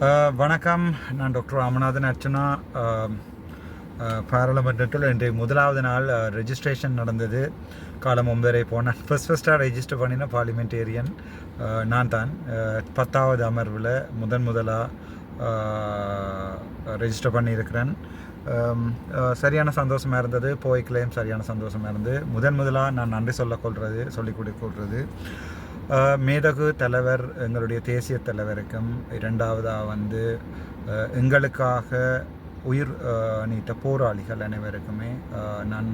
வணக்கம். நான் டாக்டர் ராமநாதன் அர்ச்சனா. பாராளுமன்றத்தில் இன்றைய முதலாவது நாள் ரெஜிஸ்ட்ரேஷன் நடந்தது. காலம் 9:30 போனேன். ஃபஸ்ட்டாக ரெஜிஸ்டர் பண்ணின பார்லிமெண்டேரியன் நான் தான். 10வது அமர்வில் முதலாக ரெஜிஸ்டர் பண்ணியிருக்கிறேன். சரியான சந்தோஷமாக இருந்தது. போய்க்கலையும் சரியான சந்தோஷமாக இருந்தது. முதலாக நான் நன்றி சொல்லிக் கொடுக்கிறது மேதகு தலைவர், எங்களுடைய தேசிய தலைவருக்கும், இரண்டாவதாக எங்களுக்காக உயிர் நீத்த போராளிகள் அனைவருக்குமே நான்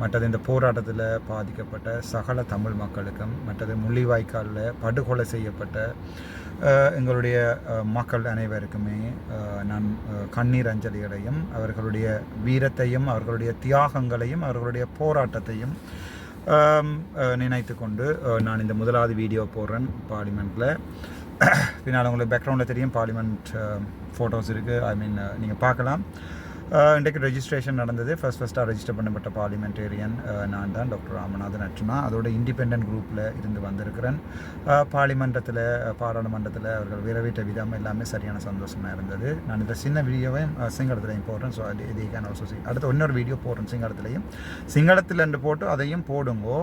மற்றது இந்த போராட்டத்தில் பாதிக்கப்பட்ட சகல தமிழ் மக்களுக்கும், மற்றது முள்ளிவாய்க்காலில் படுகொலை செய்யப்பட்ட எங்களுடைய மக்கள் அனைவருக்குமே நான் கண்ணீர் அஞ்சலிகளையும், அவர்களுடைய வீரத்தையும், அவர்களுடைய தியாகங்களையும், அவர்களுடைய போராட்டத்தையும் நினைத்து கொண்டு நான் இந்த முதலாவது வீடியோ போடுறேன் பார்லிமெண்ட்டில். பின்னால் உங்களுக்கு பேக்ரவுண்டில் தெரியும், பார்லிமெண்ட் ஃபோட்டோஸ் இருக்குது. நீங்கள் பார்க்கலாம். இன்றைக்கு ரெஜிஸ்ட்ரேஷன் நடந்தது. ஃபஸ்ட்டாக ரெஜிஸ்டர் பண்ணப்பட்ட பார்லிமெண்டேரியன் நான் தான், டாக்டர் ராமநாதன் அர்ச்சனா. அதோட இண்டிபெண்ட் குரூப்பில் இருந்து வந்திருக்கிறேன். பாராளுமன்றத்தில் அவர்கள் விரைவிட்ட விதம் எல்லாமே சரியான சந்தோஷமாக இருந்தது. நான் இந்த சின்ன வீடியோவை சிங்களத்துலையும் போடுறேன். ஸோ இது கேன் ஆல்சோ அடுத்த இன்னொரு வீடியோ போடுறேன் சிங்களத்தில் என்று போட்டு அதையும் போடுங்கோ.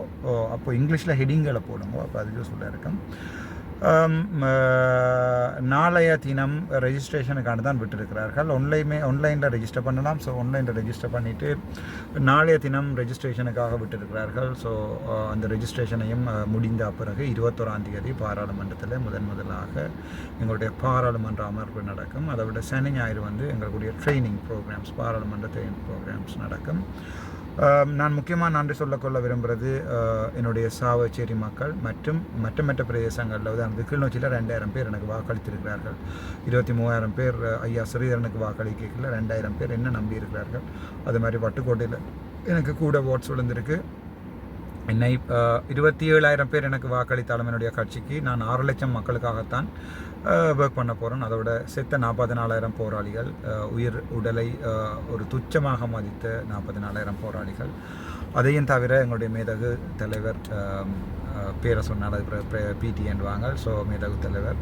அப்போ இங்கிலீஷில் ஹெடிங்களை போடுங்கோ. அப்போ அது யூஸ்ஃபுல்லாக இருக்கும். நாளைய தினம் ரெஜிஸ்ட்ரேஷனுக்கான தான் விட்டுருக்கிறார்கள். ஆன்லைனில் ரெஜிஸ்டர் பண்ணலாம். ஸோ ஆன்லைனில் ரெஜிஸ்டர் பண்ணிவிட்டு நாளைய தினம் ரெஜிஸ்ட்ரேஷனுக்காக விட்டுருக்கிறார்கள். ஸோ அந்த ரெஜிஸ்ட்ரேஷனையும் முடிந்த பிறகு 21ஆம் தேதி பாராளுமன்றத்தில் முதலாக எங்களுடைய பாராளுமன்ற அமர்வு நடக்கும். அதை விட சனி ஞாயிறு எங்களுடைய ட்ரைனிங் ப்ரோக்ராம்ஸ், பாராளுமன்ற ட்ரைனிங் ப்ரோக்ராம்ஸ் நடக்கும். நான் முக்கியமாக நன்றி சொல்லிக்கொள்ள விரும்புகிறது என்னுடைய சாவச்சேரி மக்கள் மற்றும் மற்ற பிரதேசங்களில் அந்த கிளிநொச்சியில் 2000 பேர் எனக்கு வாக்களித்திருக்கிறார்கள். 23,000 பேர் ஐயா ஸ்ரீதரனுக்கு வாக்களிக்கல, 2000 பேர் என்ன நம்பி இருக்கிறார்கள். அது மாதிரி வட்டுக்கோட்டையில் எனக்கு கூட ஓட்ஸ் விழுந்திருக்கு. என்னை 27,000 பேர் எனக்கு வாக்களித்தாலும் என்னுடைய கட்சிக்கு நான் 6 லட்சம் மக்களுக்காகத்தான் ஒர்க் பண்ண போகிறேன். அதோட செத்த 44,000 போராளிகள், உடலை ஒரு துச்சமாக மதித்த 44,000 போராளிகள். அதையும் தவிர எங்களுடைய மேதகு தலைவர் பேரை சொன்னால் அது பிடி என்பாங்க. ஸோ மேதகு தலைவர்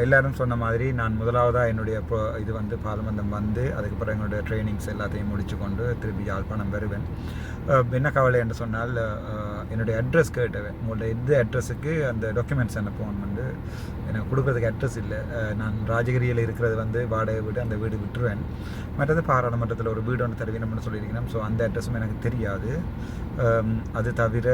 எல்லோரும் சொன்ன மாதிரி நான் முதலாவதாக என்னுடைய இது பாராளுமன்றம் அதுக்கப்புறம் எங்களுடைய ட்ரைனிங்ஸ் எல்லாத்தையும் முடித்து கொண்டு திருப்பி யாழ்ப்பாணம் வருவேன். என்ன கவலை என்று சொன்னால், என்னுடைய அட்ரஸ் கேட்டவேன். உங்களுடைய இந்த அட்ரஸுக்கு அந்த டாக்குமெண்ட்ஸ் அனுப்புவோம் எனக்கு கொடுக்குறதுக்கு அட்ரஸ் இல்லை. நான் ராஜகிரியில் இருக்கிறது வாடகை வீடு, அந்த வீடு விட்டுருவேன். மற்றது பாராளுமன்றத்தில் ஒரு வீடு ஒன்று தருவீனம்னு சொல்லியிருக்கணும். ஸோ அந்த அட்ரஸும் எனக்கு தெரியாது. அது தவிர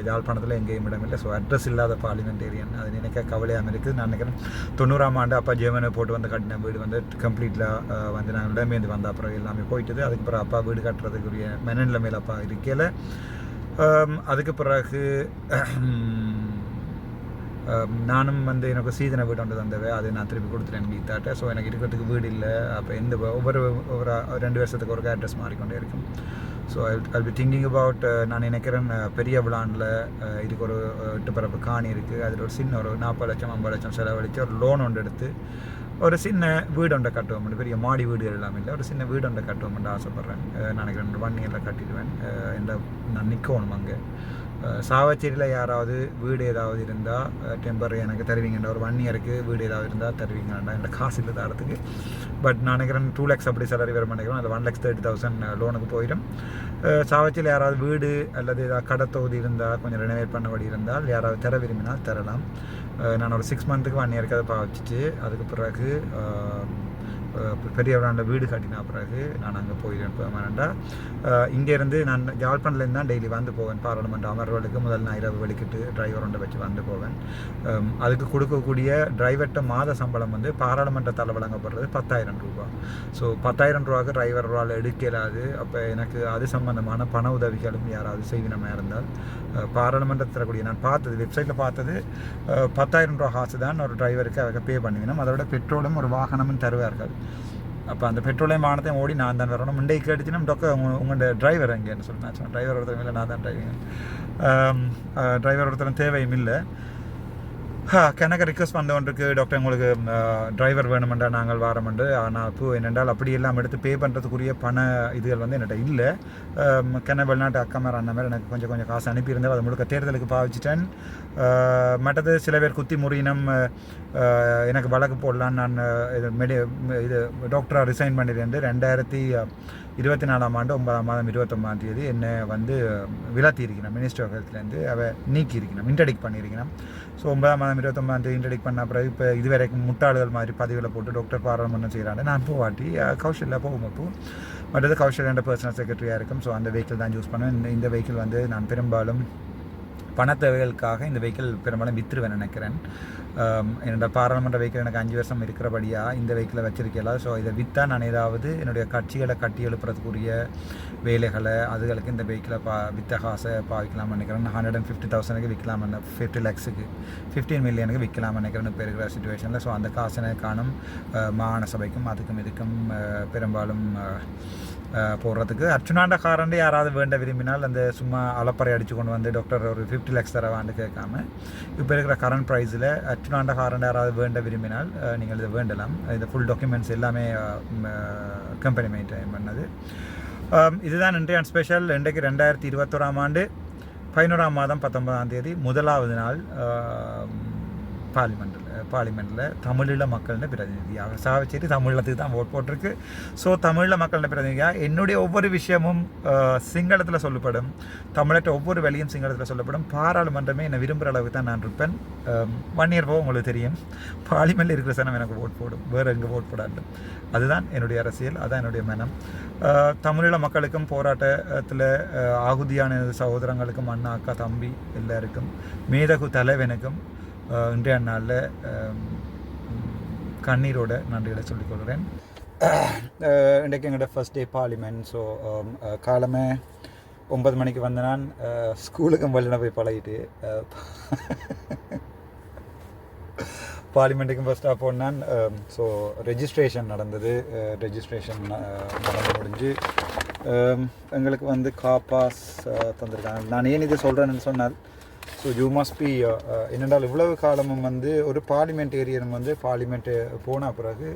யாழ்ப்பாணத்தில் எங்கேயும் இடமில்லை. ஸோ அட்ரஸ் இல்லாத பார்லிமெண்டேரியன், அது நினைக்க கவலையாக இருக்குது. நான் நினைக்கிறேன் 90ஆம் ஆண்டு அப்பா ஜெர்மனை போட்டு கட்டின வீடு கம்ப்ளீட்டாக நாங்கள் இடமேந்து வந்த அப்புறம் எல்லாமே போயிட்டுது. அதுக்கப்புறம் அப்பா வீடு கட்டுறதுக்குரிய மெனநிலைமையில் அப்பா இருக்கல. அதுக்கு பிறகு நானும் எனக்கு சீதனை வீடு ஒன்று தந்தவை, அது நான் திருப்பி கொடுத்துட்டேன் கீதாட்ட. ஸோ எனக்கு இருக்கிறதுக்கு வீடு இல்லை. அப்போ ஒவ்வொரு 2 வருஷத்துக்கு ஒரு அட்ரஸ் மாறிக்கொண்டே இருக்கும். So I be thinking about, நான் நினைக்கிறேன் பெரிய விழாண்டில் இதுக்கு ஒரு 8 பரப்பு காணி இருக்குது. அதில் ஒரு சின்ன ஒரு 40 லட்சம் 50 லட்சம் செலவழித்து ஒரு லோன் ஒன்று எடுத்து ஒரு சின்ன வீடு ஒன்றை கட்டுவோம். பெரிய மாடி வீடுகள் எல்லாமே இல்லை, ஒரு சின்ன வீடு ஒன்றை கட்டுவோம்னு ஆசைப்பட்றேன். நினைக்கிறேன் 1 இயரில் கட்டிடுவேன். நான் நிற்கணும் அங்கே. சாவச்சேரியில் யாராவது வீடு ஏதாவது இருந்தால் டெம்பரரி எனக்கு தருவீங்கண்டா. ஒரு 1 இயருக்கு வீடு ஏதாவது இருந்தால் தருவீங்கண்டா. என்ற காசு இல்லை தரத்துக்கு. பட் நான் நினைக்கிறேன் 2 lakhs அப்படி சேலரி வர நினைக்கிறேன். அது 1,30,000 லோனுக்கு போயிடும். சாவச்சேரியில் யாராவது வீடு அல்லது ஏதாவது கடை தொகுதி இருந்தால், கொஞ்சம் ரெனோவேட் பண்ணபடி இருந்தால், யாராவது தர விரும்பினால் தரலாம். நான் ஒரு 6 மந்த்துக்கு 1 இயருக்கு அதை பாவிச்சிட்டு அதுக்கு பிறகு பெரிய விழாண்ட வீடு கட்டினா பிறகு நான் அங்கே போயிடுவேன் பெர்மனண்டாக. இங்கேருந்து நான் யாழ்ப்பாணத்துலேருந்து தான் டெய்லி போவேன் பாராளுமன்ற அமர்வுகளுக்கு. முதல் நான் இரவு வெளிக்கிட்டு டிரைவர் ஒன்றை வச்சு போவேன். அதுக்கு கொடுக்கக்கூடிய டிரைவர்கிட்ட மாத சம்பளம் பாராளுமன்றத்தால் வழங்கப்படுறது 10,000 ரூபா. ஸோ 10,000 ரூபாய்க்கு டிரைவரால் எடுக்கலாது. அப்போ எனக்கு அது சம்பந்தமான பண உதவிகளும் யாராவது செய்வினமாக இருந்தால் பாராளுமன்றத்தில் தரக்கூடிய, நான் பார்த்தது வெப்சைட்டில் பார்த்தது 10,000 ரூபா காசு தான் ஒரு டிரைவருக்கு அவங்க பே பண்ணுவினோம். அதோட பெட்ரோலும் ஒரு வாகனமும் தருவார்கள். அப்போ அந்த பெட்ரோலையும் வாகனத்தையும் ஓடி நான் தான் வரணும். முண்டைக்கு அடிச்சுன்னா டொக்க உங்களோட டிரைவர் எங்கேன்னு சொல்லி நான் சொன்னேன். டிரைவர் ஒருத்தரும் இல்லை, நான் தான் டிரைவர் ஒருத்தரும் தேவையும் இல்லை. எனக்கு ரிக்வஸ்ட் வந்து ஒன்றுக்கு டாக்டர் உங்களுக்கு டிரைவர் வேணுமெண்டா நாங்கள் வாரமெண்டு. ஆனால் இப்போ என்னென்றால் அப்படி எல்லாம் எடுத்து பே பண்ணுறதுக்குரிய பண இதுகள் வந்து என்கிட்ட இல்லை. வெளிநாட்டு அக்கா மேலே அண்ணன் மேலே எனக்கு கொஞ்சம் காசு அனுப்பியிருந்தேன். அதை முழுக்க தேர்தலுக்கு பாவிச்சிட்டேன். மற்றது சில பேர் குத்தி முறியினம் எனக்கு வழக்கு போடலான்னு நான் இது டாக்டராக ரிசைன் பண்ணியிருந்தேன். 2024 ஆண்டு 9ஆம் மாதம் 29ஆம் தேதி என்னை வந்து விலத்தி இருக்கிறேன். மினிஸ்டர் ஆஃப் ஹெல்த்லேருந்து நீக்கி இருக்கிறேன், இன்ட்ரடிக்ட் பண்ணியிருக்கிறேன். ஸோ 9ஆம் மாதம் 29ஆம் தேதி இன்ட்ரடிக்ட் பண்ண பிறகு இப்போ இதுவரைக்கும் முட்டாள்கள் மாதிரி பதிவில் போட்டு டாக்டர் பாராளுமன்றம் செய்கிறாங்க. நான் போவாட்டி கௌஷல்யா போகும். இப்போ மற்றது கௌஷல்யாண்ட பர்சனல் செக்ரட்டரியாக இருக்கும். ஸோ அந்த வெஹிக்கிள் தான் யூஸ் பண்ணுவேன். இந்த வெஹிக்கிள் வந்து நான் பெரும்பாலும் பண தேவைகளுக்காக இந்த வெஹிக்கிள் பெரும்பாலும் விற்றுருவேன் நினைக்கிறேன். என்னோட பாராளுமன்ற வெஹிக்கிள் எனக்கு 5 வருஷம் இருக்கிறபடியாக இந்த வெஹிக்கிளை வச்சிருக்கலாம். ஸோ இதை விற்றா நான் ஏதாவது என்னுடைய கட்சிகளை கட்டி எழுப்புறதுக்குரிய வேலைகளை அதுகளுக்கு இந்த வெஹிக்கிளை விற்ற காசை பாவிக்கலாம்னு நினைக்கிறேன். 150,000 விற்கலாம், 50 lakhs-க்கு 15 million விற்கலாம் நினைக்கிறேன்னு இப்போ இருக்கிற சுச்சுவேஷனில். ஸோ அந்த காசனை காணும் மாகாண சபைக்கும் அதுக்கும் இதுக்கும் பெரும்பாலும் போடுறதுக்கு. அர்ச்சுனாண்ட காரண்டு யாராவது வேண்ட விரும்பினால் அந்த சும்மா அலப்பறை அடித்து கொண்டு வந்து டாக்டர் ஒரு 50 lakhs தரவான்னு கேட்காம இப்போ இருக்கிற கரண்ட் ப்ரைஸில் அர்ச்சுனாண்ட காரண்டு யாராவது வேண்ட விரும்பினால் நீங்கள் இதை வேண்டலாம். இந்த ஃபுல் டாக்குமெண்ட்ஸ் எல்லாமே கம்பெனி மெயின்டைன் பண்ணது. இதுதான் இன்றைய ஸ்பெஷல். இன்றைக்கு 2021ஆம் ஆண்டு 11ஆம் மாதம் 19ஆம் தேதி முதலாவது நாள் பார்லிமெண்ட்டில் தமிழீழ மக்களின் பிரதிநிதியாக சாவச்சேரி தமிழத்துக்கு தான் ஓட் போட்டிருக்கு. ஸோ தமிழீழ மக்களின் பிரதிநிதியாக என்னுடைய ஒவ்வொரு விஷயமும் சிங்களத்தில் சொல்லப்படும், தமிழற்ற ஒவ்வொரு வேலையும் சிங்களத்தில் சொல்லப்படும். பாராளுமன்றமே என்னை விரும்புகிற அளவுக்கு தான் நான் இருப்பேன். 1 year போக உங்களுக்கு தெரியும், பார்லிமெண்ட்டில் இருக்கிற சனம் எனக்கு ஓட் போடும், வேறு எங்கே ஓட் போடாது. அதுதான் என்னுடைய அரசியல், அதுதான் என்னுடைய மனம். தமிழீழ மக்களுக்கும் போராட்டத்தில் ஆகுதியான சகோதரங்களுக்கும் அண்ணா அக்கா தம்பி எல்லாருக்கும் மேதகு தலைவனுக்கும் இன்றைய நாளில் கண்ணீரோட நன்றிகளை சொல்லிக்கொள்கிறேன். இன்றைக்கு எங்களோட ஃபர்ஸ்ட் டே பார்லிமெண்ட். ஸோ காலமே 9 மணிக்கு வந்த நான் ஸ்கூலுக்கும் வழியில் போய் பழகிட்டு பார்லிமெண்ட்டுக்கும் ஃபஸ்ட்டாக போனான். ஸோ ரெஜிஸ்ட்ரேஷன் நடந்தது. ரெஜிஸ்ட்ரேஷன் நடந்து முடிஞ்சு எங்களுக்கு வந்து காப்பாஸ் தந்திருக்காங்க. நான் ஏன் இதை சொல்கிறேன்னு சொன்னால், ஸோ யூ மஸ்ட் பி என்னென்றால் இவ்வளவு காலமும் வந்து ஒரு பார்லிமெண்டேரியன் வந்து பார்லிமெண்ட்டு போன பிறகு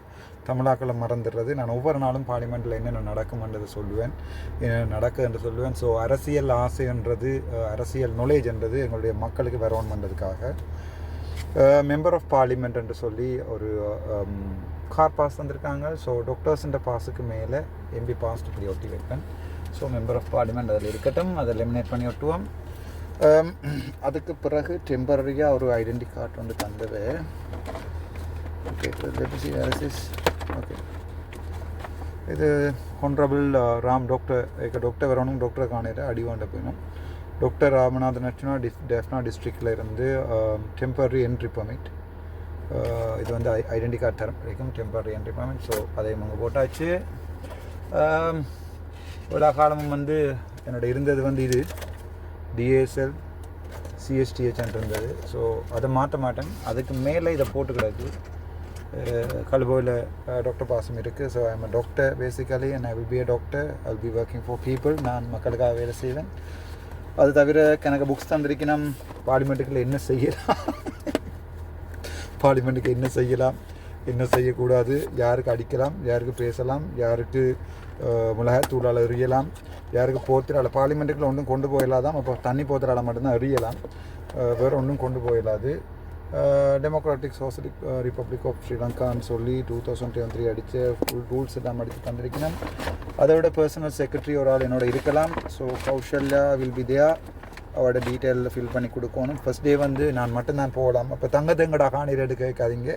தமிழாக்களை மறந்துடுறது. நான் ஒவ்வொரு நாளும் பார்லிமெண்ட்டில் என்னென்ன நடக்கும்ன்றதை சொல்லுவேன், என்னென்ன நடக்குது என்று சொல்லுவேன். ஸோ அரசியல் ஆசைன்றது, அரசியல் நாலேஜ்ன்றது எங்களுடைய மக்களுக்கு வரணும் பண்ணுறதுக்காக மெம்பர் ஆஃப் பார்லிமெண்ட் என்று சொல்லி ஒரு கார் பாஸ் தந்திருக்காங்க. ஸோ டாக்டர்ஸ்ன்ற பாஸுக்கு மேலே எம்பி பாஸ் இப்படி ஒட்டி வைப்பேன். ஸோ மெம்பர் ஆஃப் பார்லிமெண்ட் அதில் இருக்கட்டும், அதை எலிமினேட் பண்ணி ஒட்டுவோம். அதுக்கு பிறகு டெம்பரரியாக ஒரு ஐடென்டி கார்டு வந்து தந்தது. ஓகே, ஓகே, இது ஹொன்ரபிள் ராம் டாக்டர் வரணும். டாக்டரை காணிட்டு அடிவாண்ட போயிடும். டாக்டர் ராமநாதன் அர்ச்சுனா டெஃப்னா டிஸ்ட்ரிக்டில் இருந்து டெம்பரரி என்ட்ரி பர்மிட். இது வந்து ஐடென்டி கார்டு தரம் வரைக்கும் டெம்பரரி என்ட்ரி பர்மிட். ஸோ அதையும் அங்கே போட்டாச்சு. இவ்வளோ காலமும் வந்து என்னோட இருந்தது வந்து இது DSL CSTH இருந்தது. ஸோ அதை மாற்ற மாட்டேன். அதுக்கு மேலே இதை போட்டு கிடக்கு. கல்போயில் டாக்டர் பாசம் இருக்குது. So I'm a doctor basically and I will be a doctor. I will be working for people. நான் மக்களுக்காக வேலை செய்வேன். அது தவிர எனக்கு புக்ஸ் தந்திருக்கணும். பார்லிமெண்ட்டுக்குள்ள என்ன செய்யலாம், பார்லிமெண்ட்டுக்கு என்ன செய்யலாம், என்ன செய்யக்கூடாது, யாருக்கு அடிக்கலாம், யாருக்கு பேசலாம், யாருக்கு மிளகாய் தூளால் எறியலாம், யாருக்கு போத்திரால். பார்லிமெண்ட்டுக்குள்ள ஒன்றும் கொண்டு போயிடலாதான். அப்போ தண்ணி போத்திரால் மட்டும்தான் எறியலாம், வேறு ஒன்றும் கொண்டு போயிடாது. டெமோக்ராட்டிக் சோசியலிக் ரிப்பப்ளிக் ஆஃப் ஸ்ரீலங்கான்னு சொல்லி 2023 அடித்த ஃபுல் ரூல்ஸ் எல்லாம் அடித்து தந்திருக்கணும். அதை விட பர்சனல் செக்ரட்டரி ஒரு ஆள் என்னோட இருக்கலாம். So Kaushalya will be there. அவரோட டீட்டெயிலில் ஃபில் பண்ணி கொடுக்கணும். ஃபஸ்ட் டே வந்து நான் மட்டும்தான் போகலாம். அப்போ தங்கடா காணீர் எடுக்க கேட்காதீங்க.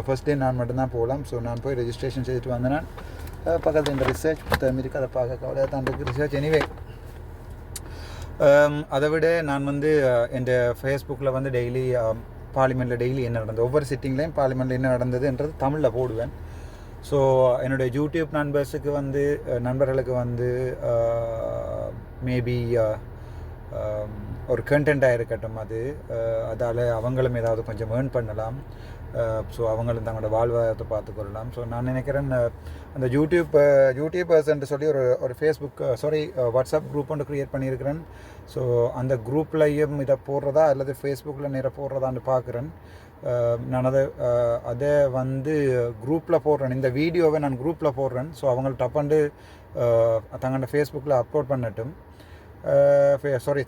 ஃபஸ்ட் டே நான் மட்டும்தான் போகலாம். ஸோ நான் போய் ரெஜிஸ்ட்ரேஷன் செய்துட்டு வந்தேன். பக்கத்தில் இந்த ரிசர்ச் புத்தகம் இருக்குது, அதை பார்க்க கவலையாக தான் இருக்குது. ரிசர்ச் எனிவே, அதை விட நான் வந்து என் ஃபேஸ்புக்கில் வந்து டெய்லி பார்லிமெண்ட்டில் டெய்லி என்ன நடந்தது, ஒவ்வொரு சிட்டிங்லேயும் பார்லிமெண்ட்டில் என்ன நடந்ததுன்றது தமிழில் போடுவேன். ஸோ என்னுடைய யூடியூப் நண்பர்களுக்கு வந்து மேபி ஒரு கண்டென்ட்டாக இருக்கட்டும் அது அதால் அவங்களும் ஏதாவது கொஞ்சம் ஏர்ன் பண்ணலாம். ஸோ அவங்களும் தங்களோட வாழ்வாதாரத்தை பார்த்துக்கொள்ளலாம். ஸோ நான் நினைக்கிறேன் அந்த யூடியூபர்ஸ்ன்னு சொல்லி ஒரு ஃபேஸ்புக் வாட்ஸ்அப் குரூப் ஒன்று க்ரியேட் பண்ணியிருக்கிறேன். ஸோ அந்த குரூப்லையும் இதை போடுறதா அல்லது ஃபேஸ்புக்கில் நேராக போடுறதான்னு பார்க்குறேன். நான் அதை வந்து குரூப்பில் போடுறேன். இந்த வீடியோவை நான் குரூப்பில் போடுறேன். ஸோ அவங்க டப்பாண்டு தங்களோட ஃபேஸ்புக்கில் அப்லோட் பண்ணட்டும்,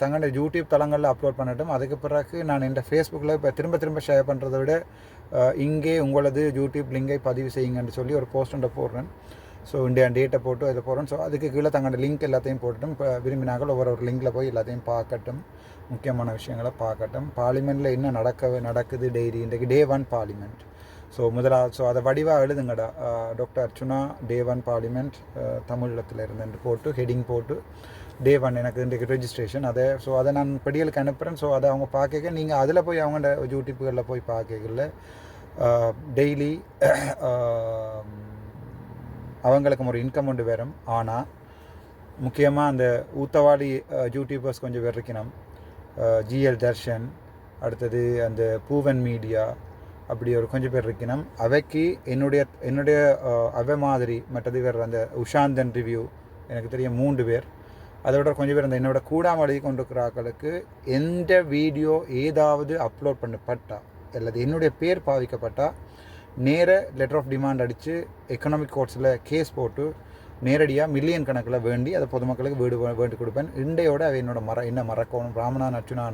தங்களோட யூடியூப் தளங்களில் அப்லோட் பண்ணட்டும். அதுக்கு பிறகு நான் இந்த ஃபேஸ்புக்கில் இப்போ திரும்ப ஷேர் பண்ணுறதை விட இங்கே உங்களது யூடியூப் லிங்கை பதிவு செய்யுங்கன்னு சொல்லி ஒரு போஸ்ட் ஒன்றை போடுறேன். ஸோ இந்தியா டேட்டை போட்டு அதில் போடுறேன். ஸோ அதுக்கு கீழே தங்களோட லிங்க் எல்லாத்தையும் போட்டுட்டும் இப்போ விரும்பினாக்கள் ஒரு லிங்கில் போய் எல்லாத்தையும் பார்க்கட்டும், முக்கியமான விஷயங்களை பார்க்கட்டும். பார்லிமெண்ட்டில் என்ன நடக்குது டெய்லி. இன்றைக்கு Day 1 பார்லிமெண்ட். ஸோ அதை வடிவாக எழுதுங்கடா, டாக்டர் அர்ச்சுனா Day 1 பார்லிமெண்ட் தமிழகத்தில் இருந்து போட்டு ஹெட்டிங் போட்டு Day 1 எனக்கு இன்றைக்கு ரெஜிஸ்ட்ரேஷன் அதை நான் படிகளுக்கு அனுப்புகிறேன். ஸோ அதை அவங்க பார்க்க நீங்கள் அதில் போய் அவங்களோட யூடியூப்புகளில் போய் பார்க்கல டெய்லி அவங்களுக்கு ஒரு இன்கம் ஒன்று வரும். ஆனால் முக்கியமாக அந்த ஊத்தவாளி யூடியூபர்ஸ் கொஞ்சம் பேர் இருக்கணும். GL தர்ஷன், அடுத்தது அந்த பூவன் மீடியா, அப்படி ஒரு கொஞ்சம் பேர் இருக்கணும். அவைக்கு என்னுடைய அவை மாதிரி மற்றது பேர் அந்த உஷாந்தன் ரிவ்யூ எனக்கு தெரியும் 3 பேர். அதோட கொஞ்சம் பேர் அந்த என்னோட கூடாமல் எழுதி கொண்டிருக்கிற ஆக்களுக்கு எந்த வீடியோ ஏதாவது அப்லோட் பண்ணப்பட்டால் அல்லது என்னுடைய பேர் பாவிக்கப்பட்டால் நேர லெட்டர் ஆஃப் டிமாண்ட் அடித்து எக்கனாமிக் கோர்ட்ஸில் கேஸ் போட்டு நேரடியாக மில்லியன் கணக்கில் வேண்டி அதை பொதுமக்களுக்கு வேண்டி கொடுப்பேன். இண்டையோடு அவை என்ன மறக்கணும், ராமநாதன் அர்ச்சுனா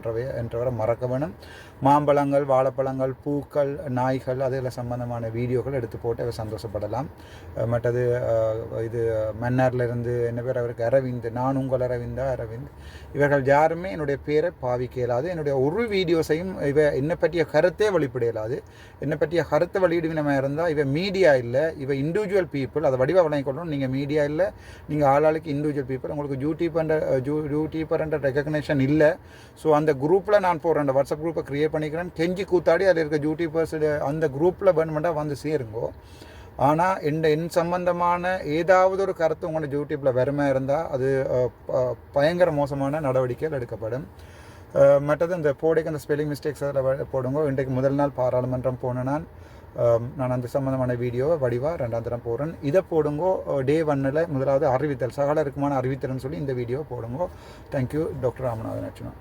என்றவரை மறக்க வேணும். மாம்பழங்கள், வாழைப்பழங்கள், பூக்கள், நாய்கள் அதெல்லாம் சம்பந்தமான வீடியோக்கள் எடுத்து போட்டு அவை சந்தோஷப்படலாம். மற்றது இது மன்னார்லேருந்து என்ன பேர் அவருக்கு அரவிந்த், நான் உங்கள் அரவிந்த், இவர்கள் யாருமே என்னுடைய பேரை பாவிக்க இயலாது. என்னுடைய ஒரு வீடியோஸையும் என்னை பற்றிய கருத்தே வெளிப்பட இயலாது. என்னை பற்றிய கருத்தை வெளியிடுவினமாக இருந்தால் மீடியா இல்லை, இண்டிவிஜுவல் பீப்புள். அதை வடிவாக வழங்கிக்கொள்ளணும். நீங்கள் மீடியா இல்லை, நீங்கள் ஆளாளுக்கு இண்டிவிஜுவல் பீப்புள். உங்களுக்கு யூடியூபர் என்ற ரெகக்னேஷன் இல்லை. ஸோ அந்த குரூப்பில் நான் போகிறேன், அந்த வாட்ஸ்அப் குரூப்பை க்ரியேட் பண்ணிக்கிறேன். கெஞ்சி கூத்தாடி அதில் இருக்க யூடியூபர்ஸ் அந்த குரூப்பில் வேணுமெண்டாக வந்து சேருங்கோ. ஆனால் என் சம்பந்தமான ஏதாவது ஒரு கருத்து உங்களோட யூடியூப்பில் வெறுமையாக இருந்தால் அது பயங்கர மோசமான நடவடிக்கைகள் எடுக்கப்படும். மற்றது இந்த போடைக்கு அந்த ஸ்பெல்லிங் மிஸ்டேக்ஸ் அதில் போடுங்க. இன்றைக்கு முதல் நாள் பாராளுமன்றம் போனேன் நான் அந்த சம்பந்தமான வீடியோவை வடிவாக 2ஆம் தரம் போடுறேன். இதை போடுங்கோ. Day 1 முதலாவது அறிவித்தல், சகல இருக்குமான அறிவித்தல்னு சொல்லி இந்த வீடியோவை போடுங்கோ. Thank you doctor Ramanathan Archuna.